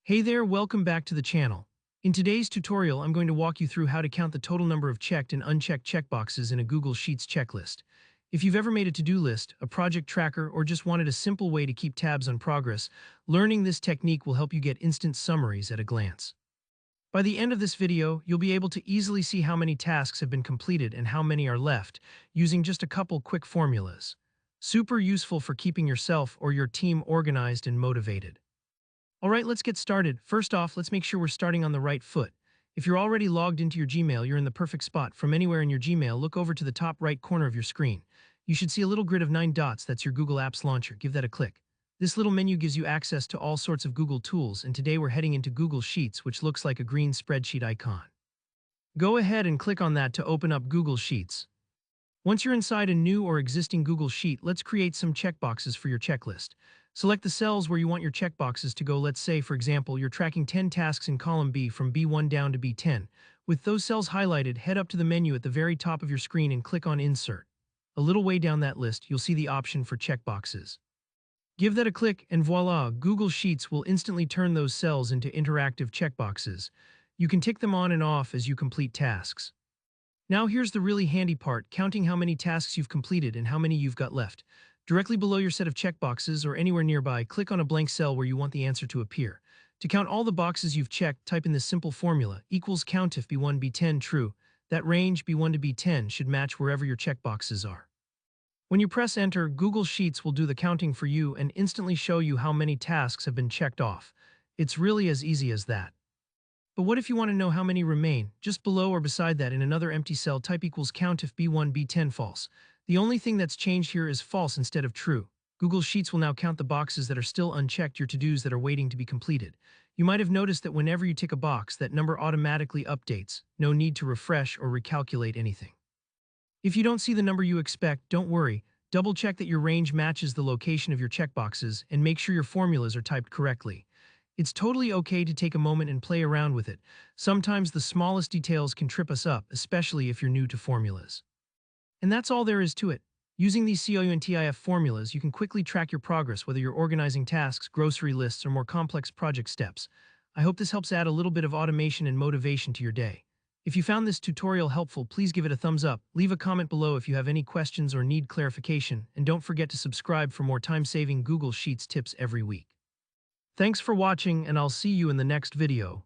Hey there, welcome back to the channel. In today's tutorial, I'm going to walk you through how to count the total number of checked and unchecked checkboxes in a Google Sheets checklist. If you've ever made a to-do list, a project tracker, or just wanted a simple way to keep tabs on progress, learning this technique will help you get instant summaries at a glance. By the end of this video, you'll be able to easily see how many tasks have been completed and how many are left, using just a couple quick formulas. Super useful for keeping yourself or your team organized and motivated. All right, let's get started. First off, let's make sure we're starting on the right foot. If you're already logged into your Gmail, you're in the perfect spot. From anywhere in your Gmail, look over to the top right corner of your screen. You should see a little grid of 9 dots. That's your Google Apps launcher. Give that a click. This little menu gives you access to all sorts of Google tools, and today we're heading into Google Sheets, which looks like a green spreadsheet icon. Go ahead and click on that to open up Google Sheets. Once you're inside a new or existing Google Sheet, let's create some checkboxes for your checklist. Select the cells where you want your checkboxes to go. Let's say, for example, you're tracking 10 tasks in column B from B1 down to B10. With those cells highlighted, head up to the menu at the very top of your screen and click on Insert. A little way down that list, you'll see the option for checkboxes. Give that a click and voila, Google Sheets will instantly turn those cells into interactive checkboxes. You can tick them on and off as you complete tasks. Now here's the really handy part, counting how many tasks you've completed and how many you've got left. Directly below your set of checkboxes or anywhere nearby, click on a blank cell where you want the answer to appear. To count all the boxes you've checked, type in this simple formula, equals COUNTIF B1 B10 true. That range, B1 to B10, should match wherever your checkboxes are. When you press enter, Google Sheets will do the counting for you and instantly show you how many tasks have been checked off. It's really as easy as that. But what if you want to know how many remain? Just below or beside that in another empty cell, type equals COUNTIF B1 B10 false. The only thing that's changed here is false instead of true. Google Sheets will now count the boxes that are still unchecked, your to-dos that are waiting to be completed. You might have noticed that whenever you tick a box, that number automatically updates. No need to refresh or recalculate anything. If you don't see the number you expect, don't worry. Double-check that your range matches the location of your checkboxes and make sure your formulas are typed correctly. It's totally okay to take a moment and play around with it. Sometimes the smallest details can trip us up, especially if you're new to formulas. And that's all there is to it. Using these COUNTIF formulas, you can quickly track your progress, whether you're organizing tasks, grocery lists, or more complex project steps. I hope this helps add a little bit of automation and motivation to your day. If you found this tutorial helpful, please give it a thumbs up, leave a comment below if you have any questions or need clarification, and don't forget to subscribe for more time-saving Google Sheets tips every week. Thanks for watching, and I'll see you in the next video.